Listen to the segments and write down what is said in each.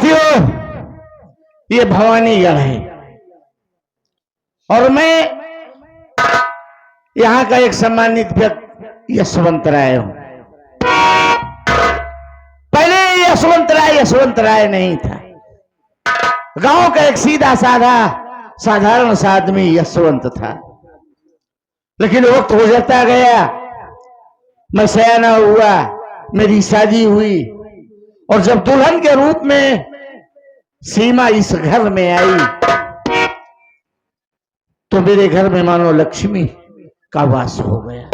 साथियों, ये भवानीगढ़ है और मैं यहाँ का एक सम्मानित व्यक्ति यशवंत राय हूं। पहले यशवंत राय नहीं था। गांव का एक सीधा साधा साधारण सा आदमी यशवंत था। लेकिन वक्त गुजरता गया, मैं सयाना हुआ, मेरी शादी हुई और जब दुल्हन के रूप में सीमा इस घर में आई तो मेरे घर में मानो लक्ष्मी का वास हो गया।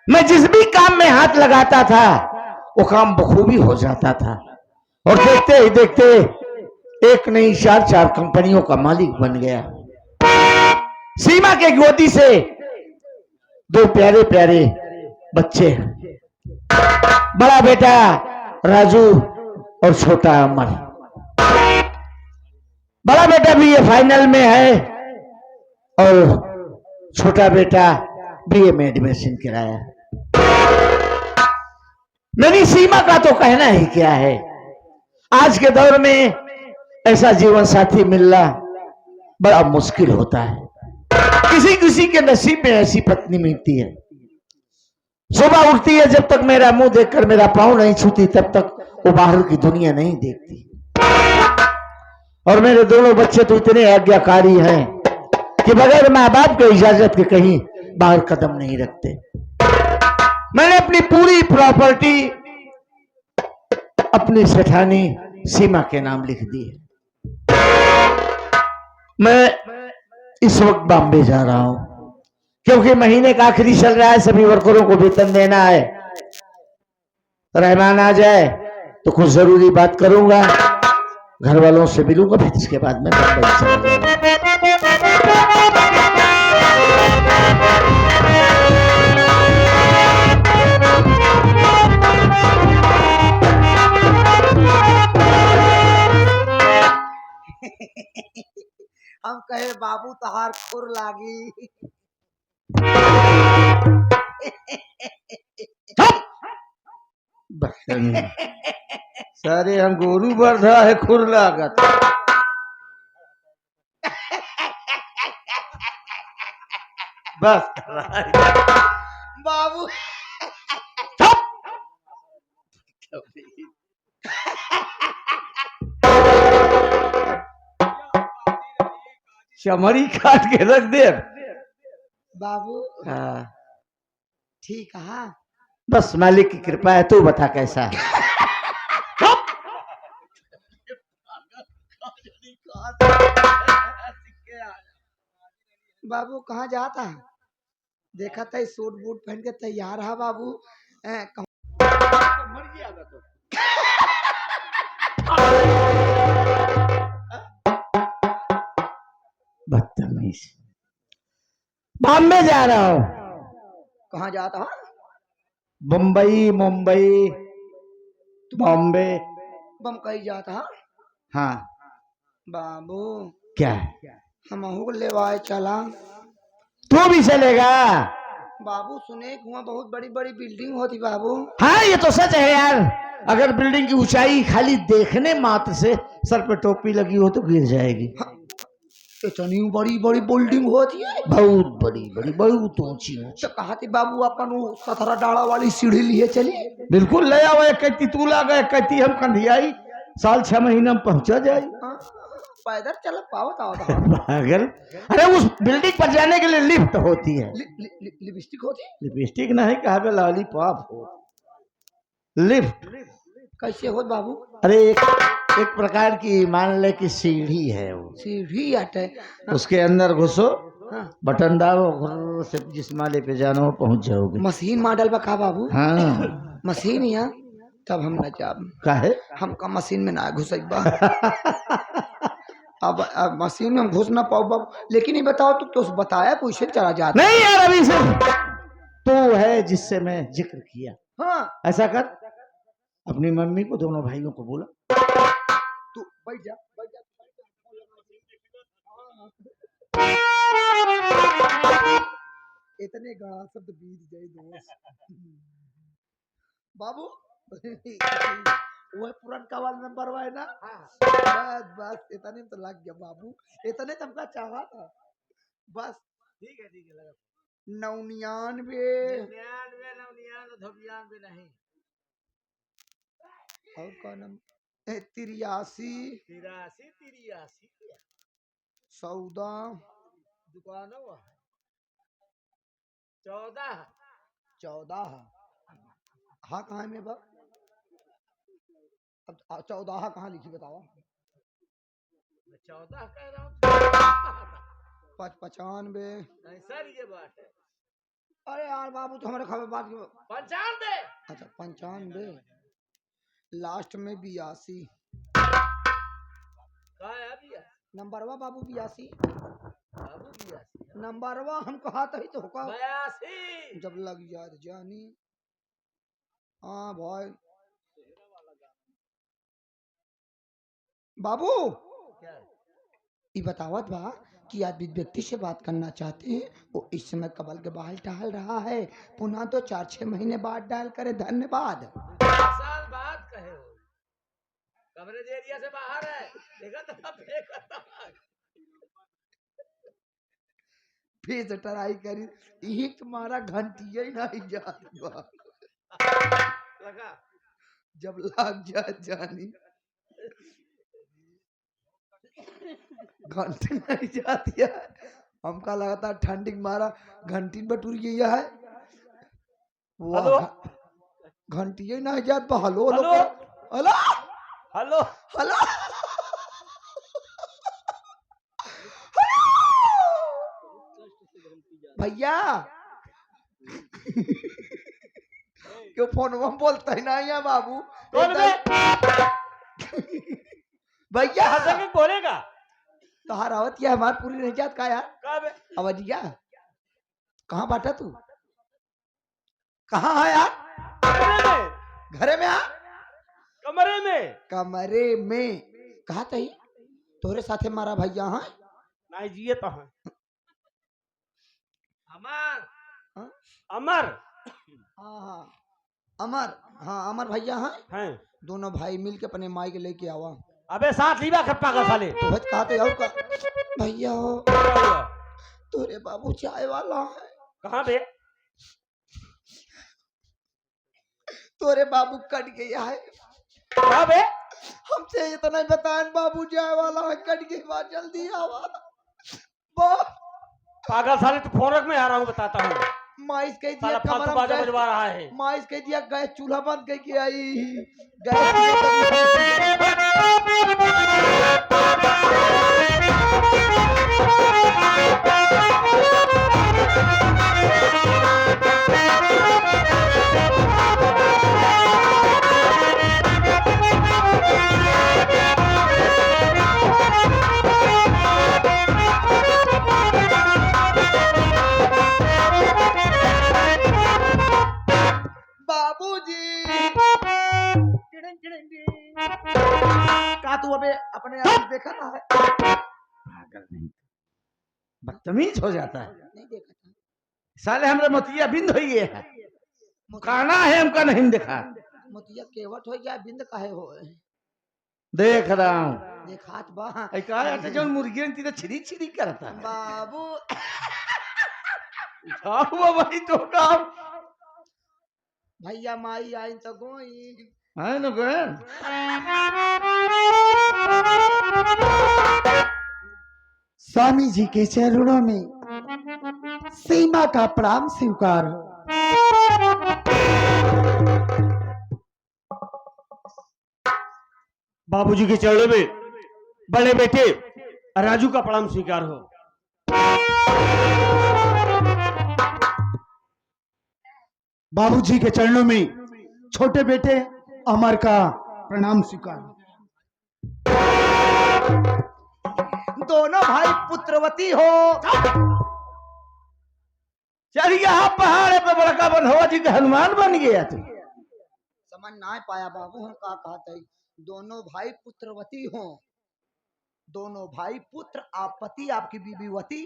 मैं जिस भी काम में हाथ लगाता था वो काम बखूबी हो जाता था और देखते ही देखते एक नहीं चार कंपनियों का मालिक बन गया। सीमा के गोदी से दो प्यारे प्यारे बच्चे हैं, बड़ा बेटा राजू और छोटा अमर। बड़ा बेटा भी ये फाइनल में है और छोटा बेटा बीए में एडमिशन कराया। मेरी सीमा का तो कहना ही क्या है। आज के दौर में ऐसा जीवन साथी मिलना बड़ा मुश्किल होता है। किसी किसी के नसीब में ऐसी पत्नी मिलती है। सुबह उठती है, जब तक मेरा मुंह देखकर मेरा पांव नहीं छूती तब तक वो बाहर की दुनिया नहीं देखती। और मेरे दोनों बच्चे तो इतने आज्ञाकारी हैं कि बगैर माँ बाप की इजाजत के कहीं बाहर कदम नहीं रखते। मैंने अपनी पूरी प्रॉपर्टी अपनी सेठानी सीमा के नाम लिख दी है। मैं इस वक्त बॉम्बे जा रहा हूं क्योंकि महीने का आखिरी चल रहा है, सभी वर्करों को वेतन देना है। रहमान आ जाए तो कुछ जरूरी बात करूंगा, घर वालों से मिलूंगा, फिर इसके बाद में बम्बई चला जाऊंगा। हम कहे बाबू तहार खुर लागी। सारे हम गोरू बर्धा है खुर लागत। बस बाबू चमड़ी काट के रख दे बाबू। हाँ। ठीक है, बस मालिक की कृपा है। तू बता कैसा है? बाबू कहाँ जाता है? देखा था सूट बूट पहन के तैयार है बाबू। बदतमीज। बॉम्बे जा रहा हूँ। कहाँ जाता है? मुंबई मुंबई बॉम्बे। बम्बई जाता है? हाँ। बाबू क्या है? हम लेवाए चला। तू भी चलेगा? बाबू सुने कुआं बहुत बड़ी बड़ी बिल्डिंग होती बाबू। हाँ ये तो सच है यार। अगर बिल्डिंग की ऊंचाई खाली देखने मात्र से सर पे टोपी लगी हो तो गिर जाएगी। हाँ, इतनी बड़ी बड़ी बिल्डिंग होती है? बहुत बड़ी बड़ी, बहुत ऊंची ऊंची। तो कहा थी बाबू अपन वो 17 डाला वाली सीढ़ी लिए चलिए। बिल्कुल ले आओ। कहती तू ला गए, कहती हम कंधियाई, साल 6 महीना में पहुंचा जाए। पैदल चल पाओ पागल। अरे उस बिल्डिंग पर जाने के लिए लिफ्ट होती है। लिपस्टिक होती है? लिपस्टिक नहीं कहा, लॉलीपॉप हो। लिफ्ट कैसे हो बाबू? अरे एक प्रकार की मान ले कि सीढ़ी है वो। सीढ़ी आटे उसके अंदर घुसो, हाँ। बटन दाबो, से जिस माले पे जाना हो पहुंच जाओगे। मशीन मॉडल बका बाबू? हाँ मशीन यहाँ तब हम न जाब। काहे? हमका मशीन में ना घुस अब मशीन में हम घुस ना पाओ बाबू। लेकिन ये बताओ तो बताया पूछे चला जाता नहीं यार। अभी से तू है जिससे मैं जिक्र किया। हाँ ऐसा कर, अपनी मम्मी को दोनों भाइयों को बोला तू बैठ जा बैठ जा। इतने गड़ा शब्द बीत गए दोस्त बाबू। वो पुरनका वाला नंबर है ना। हाँ। बस बस इतने में तो लग गया बाबू, इतने तुमका चाहा था बस। ठीक है लगा। 99 99 99 99 नहीं। और कौन नंबर 83 83 83 14 दुकान हुआ 14 14। हाँ कहाँ है मेरे बाप? अब 14 कहाँ लिखी बताओ? 14 कह रहा हूँ। 95। नहीं सर ये बात है। अरे यार बाबू तो हमारे खबर बात की। 95 अच्छा 95 लास्ट में 82 कहा है अभी नंबरवा बाबू 82 बाबू 82 नंबरवा हम कहा ही तो होगा 82 जब लग जाए जानी। हाँ भाई बाबू क्या ये बतावत बा कि आज जिस व्यक्ति से बात करना चाहते हैं वो इस समय कमल के बाल डाल रहा है, पुनः तो 4-6 महीने बाद डाल करे। धन्यवाद। 4 साल बाद कहे हो कवरेज एरिया से बाहर है देखा था फिर से ट्राई करी, यही तुम्हारा घंटिया ही नहीं जाती बा। लगा जब लग जा जानी घंटी नहीं जाती है। हमका लगातार ठंडी के मारा घंटी बटूर गया है। हेलो घंटी ही नहीं जात बा। Hello hello hello hello hello hello भैया क्यों फोन में बोलता ही नहीं है बाबू? कौन बे भैया हंसके बोलेगा तो हरावत या हमार पूरी नहीं जात का यार? कहाँ बे अवधिया कहाँ बाटा तू? कहाँ है यार? कमरे में घरे में आ? कमरे में कमरे में कहा तही तोरे साथे मारा भैया है? नहीं जिए तो है अमर हाँ? अमर हाँ अमर। हाँ अमर भैया हैं। हैं दोनों भाई मिल के अपने माई के लेके आवा। अबे साथ लीवा खप्पा का साले तो बच कहते हो का भैया हो क्या हुआ तोरे बाबू चाय वाला है। कहाँ बे तोरे बाबू कट गया है। कहाँ बे हमसे इतना ही बताएं बाबू चाय वाला है कट गई बात जल्दी आवा। बा- पागल साले तू फोन रख मैं आ रहा हूँ बताता हूँ माइस कह दिया साला फालतू कमरा में बाजा बजवा रहा है माइस कह दिया गैस चूल्हा बंद करके आई गैस। बाबूजी का तू अबे अपने आप देखा ना है? पागल नहीं बदतमीज हो जाता है नहीं देखा था। साले हमरे मोतिया बिंद हो गए है काना है हमका नहीं देखा मोतिया केवट हो गया बिंद काहे हो? देख रहा हूँ देखात बा ऐ का आता जौन मुर्गी ने छिड़ी छिड़ी करता है बाबू। क्या हुआ भाई तो काम भैया माई आई तो गोई है ना बहन स्वामी जी के चरणों में सीमा का प्रणाम स्वीकार हो। बाबूजी के चरणों में बड़े बेटे राजू का प्रणाम स्वीकार हो बाबूजी के चरणों में छोटे बेटे अमर का प्रणाम स्वीकार। दोनों भाई पुत्रवती हो। चल यहाँ पहाड़ पे बड़का बनवा जी का हनुमान बन गया तू समझ ना पाया बाबू हम का कहते दोनों भाई पुत्रवती हो। दोनों भाई पुत्र आप पति आपकी बीबीवती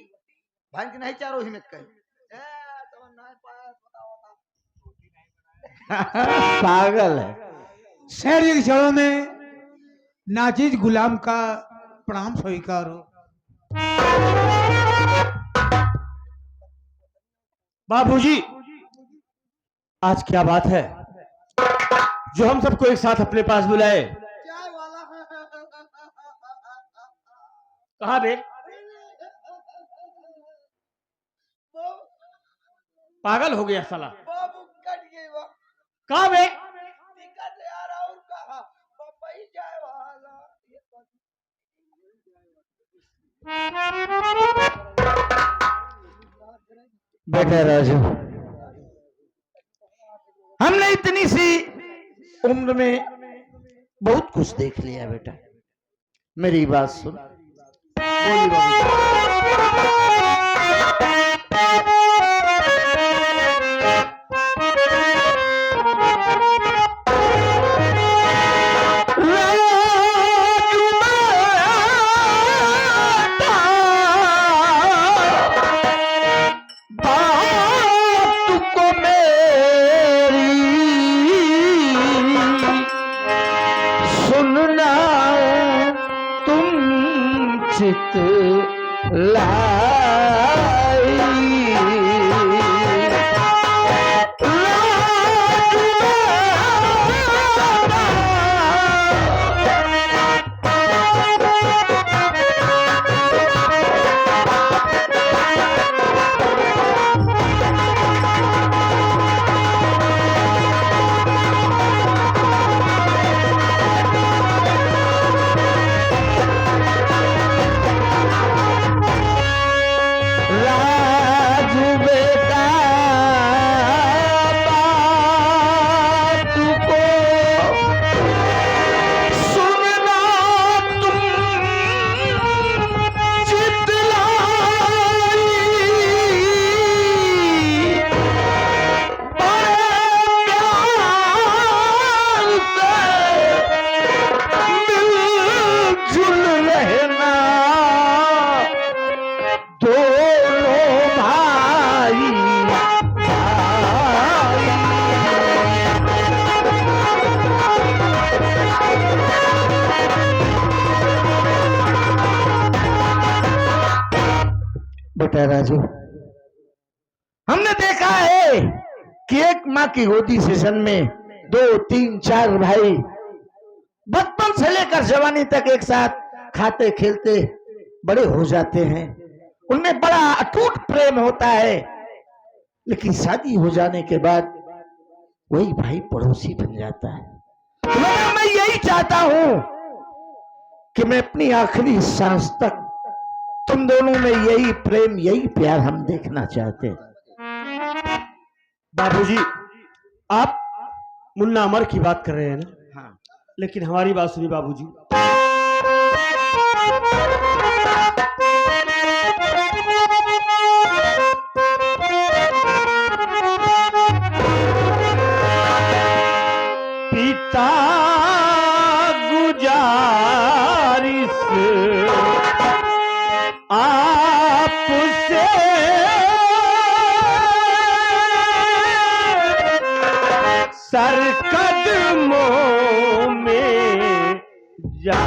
भाई की नहीं चारों ही में कहे समझ ना पाया बताओ पागल है शहर के चरणों में नाजिज गुलाम का प्रणाम स्वीकार हो। बाबूजी, आज क्या बात है जो हम सबको एक साथ अपने पास बुलाए? कहाँ बे? पागल हो गया साला। बाबू कट गई वो कहाँ बे? टिकट आ रहा और कहा बम्बई जाए वाला बेटा राजू, हमने इतनी सी उम्र में बहुत कुछ देख लिया बेटा। मेरी बात सुन। बोलिए बाबूजी। सुनना तुम चित बेटा राजू, हमने देखा है कि एक माँ की गोदी से जन्मे 2, 3, 4 भाई बचपन से लेकर जवानी तक एक साथ खाते खेलते बड़े हो जाते हैं। उनमें बड़ा अटूट प्रेम होता है, लेकिन शादी हो जाने के बाद वही भाई पड़ोसी बन जाता है। मगर मैं यही चाहता हूं कि मैं अपनी आखिरी सांस तक तुम दोनों में यही प्रेम, यही प्यार हम देखना चाहते हैं। बाबूजी, आप मुन्ना अमर की बात कर रहे हैं ना? हाँ। लेकिन हमारी बात सुनिए बाबूजी। पिता गुजारिश आपसे सर कदमों में जा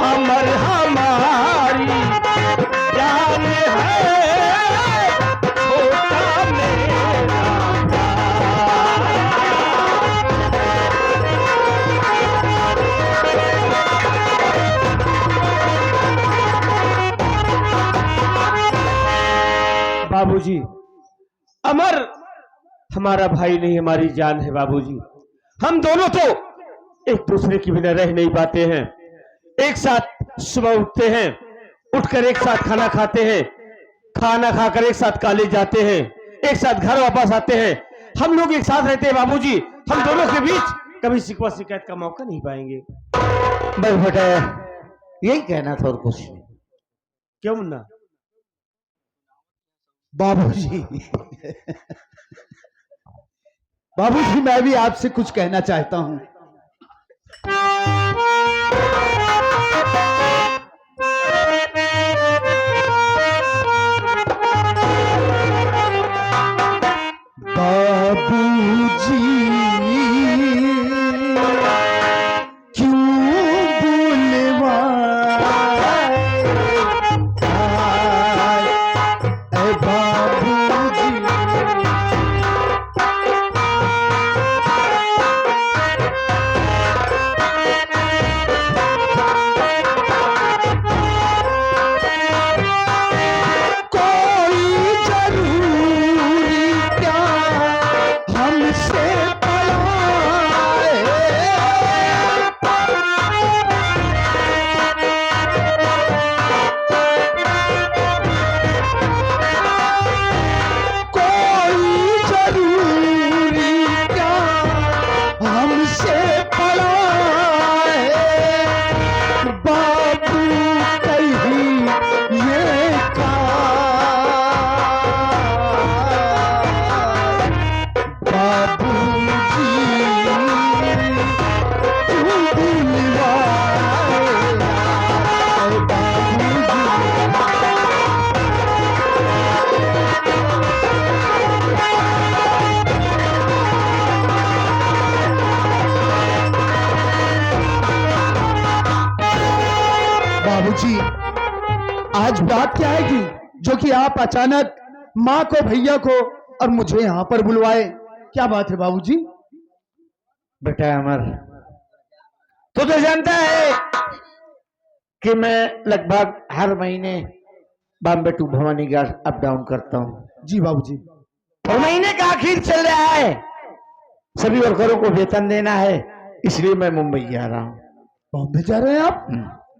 अमर हमारी जान है छोटा मेरा बाबूजी, अमर हमारा भाई नहीं हमारी जान है बाबूजी। हम दोनों तो एक दूसरे के बिना रह नहीं पाते हैं। एक साथ सुबह उठते हैं, उठकर एक साथ खाना खाते हैं, खाना खाकर एक साथ कॉलेज जाते हैं, एक साथ घर वापस आते हैं। हम लोग एक साथ रहते हैं बाबूजी। हम दोनों के बीच कभी शिकवा शिकायत का मौका नहीं पाएंगे। बस बेटा यही कहना था और कुछ नहीं। क्यों मुन्ना? बाबूजी बाबूजी, मैं भी आपसे कुछ कहना चाहता हूं। बाबूजी क्यों बुलवाए ऐ बाबूजी। बाबूजी, आज बात क्या है कि जो कि आप अचानक माँ को, भैया को और मुझे यहाँ पर बुलवाए? क्या बात है बाबूजी? बेटा अमर, तू तो जानता है कि मैं लगभग हर महीने Bombay to Bhavani Ghat up down करता हूँ। जी बाबूजी। और महीने का आखिर चल रहा है, सभी वर्करों को वेतन देना है, इसलिए मैं मुंबई जा रहा हूँ। बॉम्बे जा रहे हैं आप?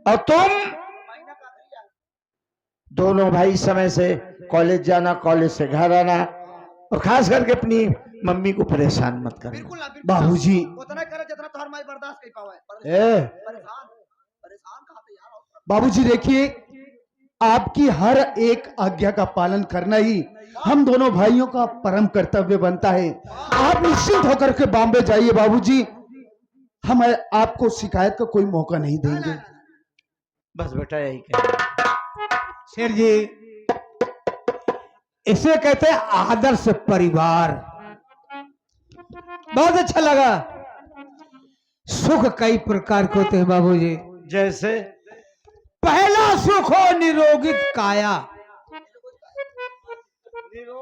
और तुम दोनों भाई समय से कॉलेज जाना, कॉलेज से घर आना, और खास करके अपनी मम्मी को परेशान मत करना। बिल्कुल बाबूजी। उतना करे जितना तुम्हारी माई बर्दाश्त कर पावे। ए परेशान परेशान कहाँ पे यार? बाबूजी देखिए, आपकी हर एक आज्ञा का पालन करना ही हम दोनों भाइयों का परम कर्तव्य बनता है। आप निश्चिंत होकर के बॉम्बे जाइए बाबूजी, हम आपको शिकायत का कोई मौका नहीं देंगे। बस बेटा यही कहना। शेर जी, इसे कहते हैं आदर्श परिवार। बहुत अच्छा लगा। सुख कई प्रकार के होते हैं बाबूजी। जैसे पहला सुख हो निरोगित काया,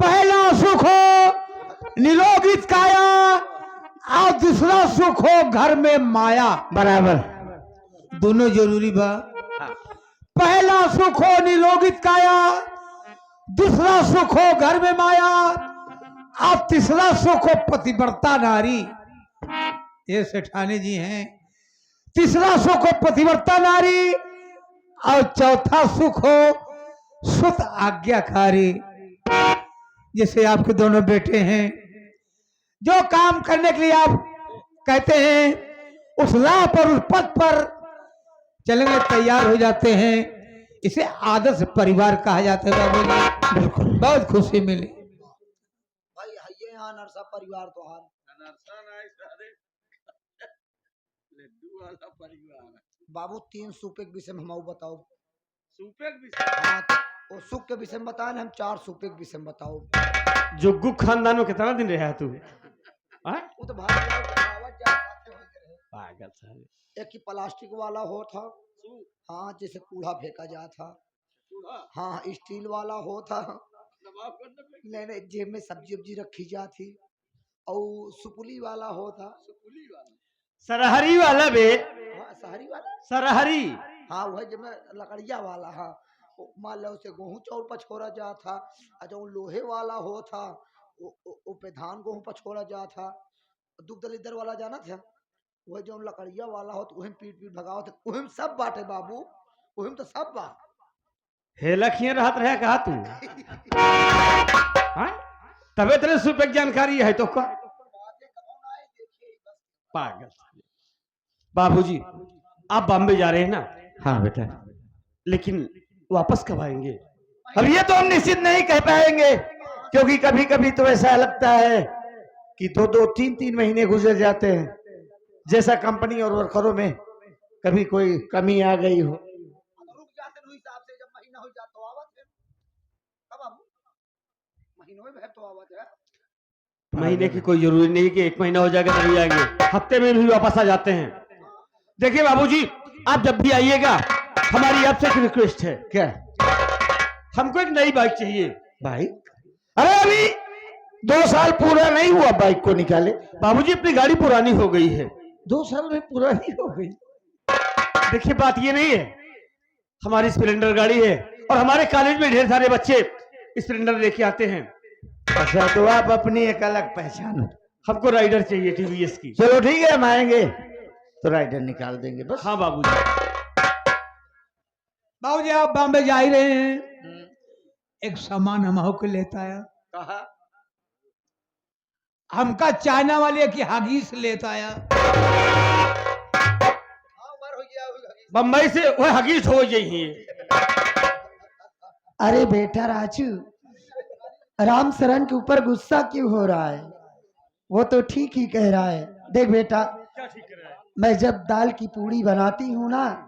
पहला सुख हो निरोगित काया, और दूसरा सुख हो घर में माया। बराबर। दोनों जरूरी बा। पहला सुख हो निरोगित काया, दूसरा सुख हो घर में माया, और तीसरा सुख हो पतिव्रता नारी। ये सेठानी जी हैं। तीसरा सुख हो पतिव्रता नारी, और चौथा सुख हो सुत आज्ञाकारी। जैसे आपके दोनों बेटे हैं, जो काम करने के लिए आप कहते हैं उस राह पर, उस पथ पर चलने तैयार हो जाते हैं। इसे आदर्श परिवार कहा जाता है बाबूजी। बिल्कुल। बहुत खुशी मिली। भाई ये यहाँ नरसा परिवार तो हार बाबू 3 सूपे के विषय में हम बताओ। सूपे के विषय? हाँ, वो सुख के विषय में बताए, हम 4 सूपे के विषय में बताओ। जुग्गू खानदान में कितना दिन रहा तू? वो तो पागल साले। एक ही प्लास्टिक वाला हो था, हाँ, जैसे कूड़ा फेंका जा था। हाँ, स्टील वाला हो था, नहीं जेब में सब्जी वब्जी रखी जाती। और सुपुली वाला हो था। सरहरी वाला बे? हाँ, शहरी वाला। सरहरी? हाँ, वह जब में लकड़िया वाला। हाँ, मान लो उसे गेहूं चौर पछोरा जा था, जो लोहे वाला हो था वो पे धान गेहूं पछोरा जा था। दुग्ध दलिदर वाला जाना था, वह जो लकड़िया वाला हो तो वही पीट पीट भगाओ थे, वही में सब बाटे बाबू, वही में तो सब बा। हेला खिए रहत रहे कहा तू हाँ? तबे तेरे सुपेक जानकारी है तो का पागल। बाबूजी आप बॉम्बे जा रहे हैं ना? हाँ बेटा। लेकिन वापस कब आएंगे? अब ये तो हम निश्चित नहीं कह पाएंगे, क्योंकि कभी कभी तो ऐसा लगता है कि 2-2, 3-3 महीने गुजर जाते हैं, जैसा कंपनी और वर्करों में कभी कोई कमी आ गई हो। रुक जाते हुई हिसाब से, जब महीना हो जाता तो आवत है तब बाबू, महीनों में भर तो आवत है। महीने की कोई जरूरी नहीं कि 1 महीना हो जाएगा तो नहीं आएंगे, हफ्ते में भी वापस आ जाते हैं। देखिए बाबूजी आप जब भी आइएगा हमारी आपसे एक रिक्वेस्ट है। क्या? हमको एक नई बाइक चाहिए। बाइक? अरे अभी 2 साल पूरा नहीं हुआ बाइक को निकाले। बाबूजी अपनी गाड़ी पुरानी हो गई है। 2 साल में पुरानी हो गई? देखिए बात ये नहीं है, हमारी स्प्लेंडर गाड़ी है और हमारे कॉलेज में ढेर सारे बच्चे स्प्लेंडर लेके आते हैं। अच्छा, तो आप अपनी एक अलग पहचान हो। हमको राइडर चाहिए टीवीएस की। चलो ठीक है, हम आएंगे तो राइडर निकाल देंगे बस। हाँ बाबूजी। बाबूजी आप बॉम्बे जा ही रहे हैं, एक सामान हम होके लेता आया। कहा हमका चाइना वाले की हगीस लेता आया। हाँ उम्र हो गया बम्बई से वह हगीज हो गई है। अरे बेटा राजू, राम शरण के ऊपर गुस्सा क्यों हो रहा है? वो तो ठीक ही कह रहा है। देख बेटा, मैं जब दाल की पूड़ी बनाती हूँ ना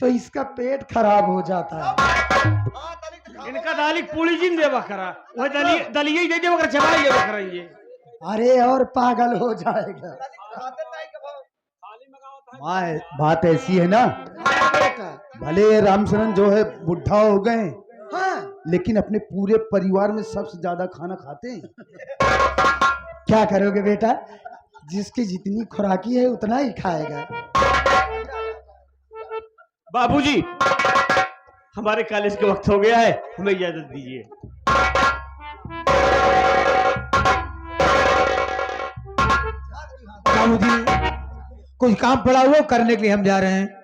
तो इसका पेट खराब हो जाता है। इनका दाली पूरी जिन देवा करा, वह दलिए ही दे देवा कर चबाई देवा कराइए। अरे और पागल हो जाएगा। माँ बात ऐसी है ना, भले ये रामचरण जो है बुढ़ा हो गए, हाँ, लेकिन अपने पूरे परिवार में सबसे ज्यादा खाना खाते हैं। क्या करोगे बेटा, जिसकी जितनी खुराकी है उतना ही खाएगा। बाबूजी हमारे कॉलेज के वक्त हो गया है, हमें इजाजत दीजिए। बाबूजी कुछ काम पड़ा हुआ करने के लिए हम जा रहे हैं।